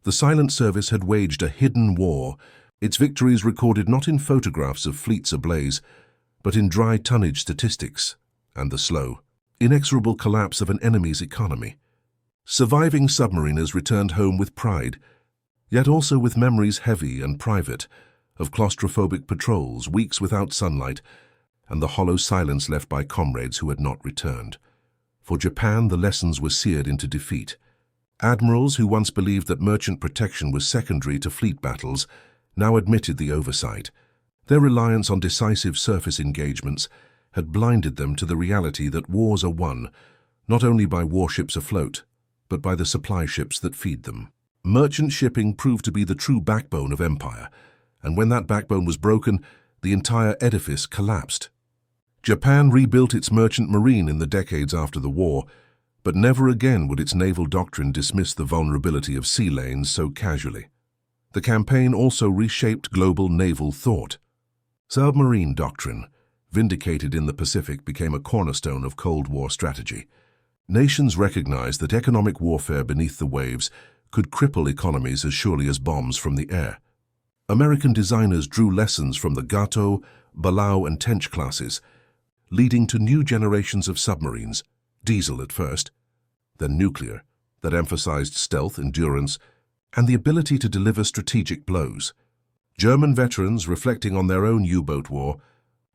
The Silent Service had waged a hidden war, its victories recorded not in photographs of fleets ablaze, but in dry tonnage statistics and the slow, inexorable collapse of an enemy's economy. Surviving submariners returned home with pride, yet also with memories heavy and private of claustrophobic patrols, weeks without sunlight, and the hollow silence left by comrades who had not returned. For Japan, the lessons were seared into defeat. Admirals who once believed that merchant protection was secondary to fleet battles now admitted the oversight. Their reliance on decisive surface engagements had blinded them to the reality that wars are won not only by warships afloat, but by the supply ships that feed them. Merchant shipping proved to be the true backbone of empire, and when that backbone was broken, the entire edifice collapsed. Japan rebuilt its merchant marine in the decades after the war, but never again would its naval doctrine dismiss the vulnerability of sea lanes so casually. The campaign also reshaped global naval thought. Submarine doctrine, vindicated in the Pacific, became a cornerstone of Cold War strategy. Nations recognized that economic warfare beneath the waves could cripple economies as surely as bombs from the air. American designers drew lessons from the Gato, Balao, and Tench classes, leading to new generations of submarines, diesel at first, then nuclear, that emphasized stealth, endurance, and the ability to deliver strategic blows. German veterans, reflecting on their own U-boat war,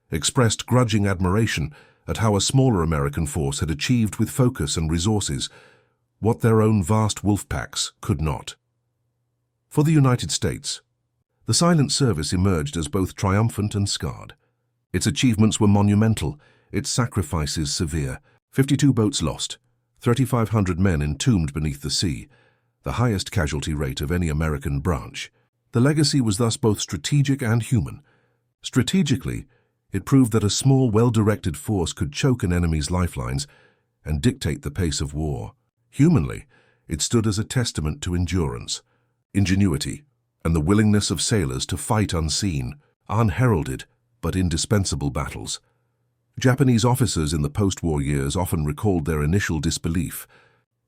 expressed grudging admiration at how a smaller American force had achieved with focus and resources what their own vast wolf packs could not. For the United States, the silent service emerged as both triumphant and scarred. Its achievements were monumental, its sacrifices severe. 52 boats lost, 3,500 men entombed beneath the sea, the highest casualty rate of any American branch. The legacy was thus both strategic and human. Strategically, it proved that a small, well-directed force could choke an enemy's lifelines and dictate the pace of war. Humanly, it stood as a testament to endurance, ingenuity, and the willingness of sailors to fight unseen, unheralded, but indispensable battles. Japanese officers in the post-war years often recalled their initial disbelief.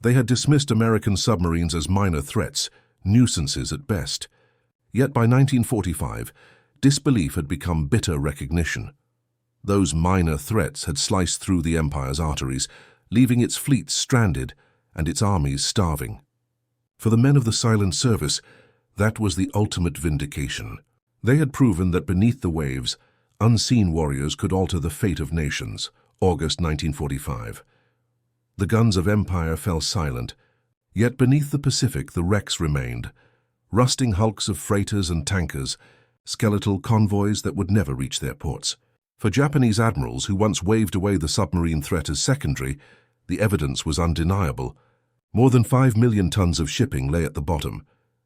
They had dismissed American submarines as minor threats, nuisances at best. Yet by 1945, disbelief had become bitter recognition. Those minor threats had sliced through the Empire's arteries, leaving its fleets stranded and its armies starving. For the men of the silent service, that was the ultimate vindication. They had proven that beneath the waves, unseen warriors could alter the fate of nations. August 1945. The guns of Empire fell silent, yet beneath the Pacific the wrecks remained, rusting hulks of freighters and tankers, skeletal convoys that would never reach their ports. For Japanese admirals who once waved away the submarine threat as secondary, the evidence was undeniable. More than 5 million tons of shipping lay at the bottom,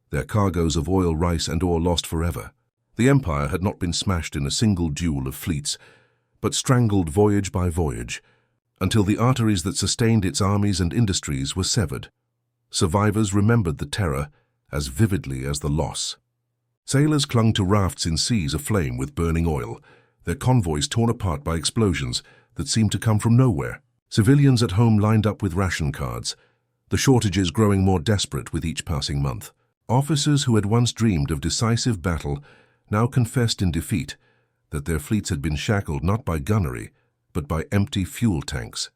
their cargoes of oil, rice, and ore lost forever. The Empire had not been smashed in a single duel of fleets, but strangled voyage by voyage, until the arteries that sustained its armies and industries were severed. Survivors remembered the terror as vividly as the loss. Sailors clung to rafts in seas aflame with burning oil, their convoys torn apart by explosions that seemed to come from nowhere. Civilians at home lined up with ration cards, the shortages growing more desperate with each passing month. Officers who had once dreamed of decisive battle now confessed in defeat that their fleets had been shackled not by gunnery, but by empty fuel tanks.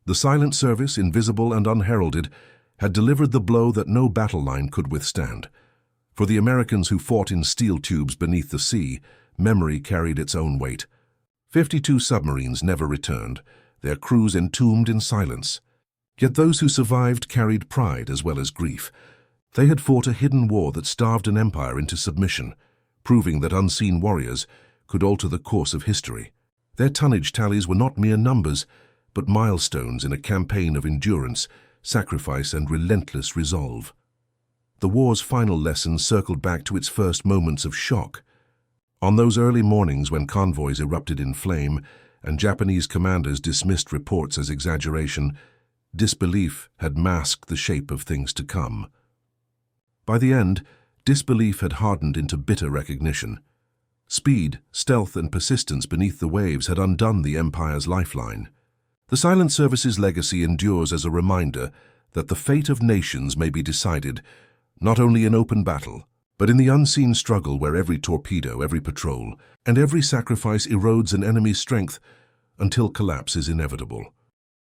The silent service, invisible and unheralded, had delivered the blow that no battle line could withstand. For the Americans who fought in steel tubes beneath the sea, memory carried its own weight. 52 submarines never returned, their crews entombed in silence. Yet those who survived carried pride as well as grief. They had fought a hidden war that starved an empire into submission, proving that unseen warriors could alter the course of history. Their tonnage tallies were not mere numbers, but milestones in a campaign of endurance, sacrifice, and relentless resolve. The war's final lesson circled back to its first moments of shock. On those early mornings when convoys erupted in flame and Japanese commanders dismissed reports as exaggeration, disbelief had masked the shape of things to come. By the end, disbelief had hardened into bitter recognition. Speed, stealth, and persistence beneath the waves had undone the Empire's lifeline. The silent service's legacy endures as a reminder that the fate of nations may be decided not only in open battle, but in the unseen struggle where every torpedo, every patrol, and every sacrifice erodes an enemy's strength until collapse is inevitable.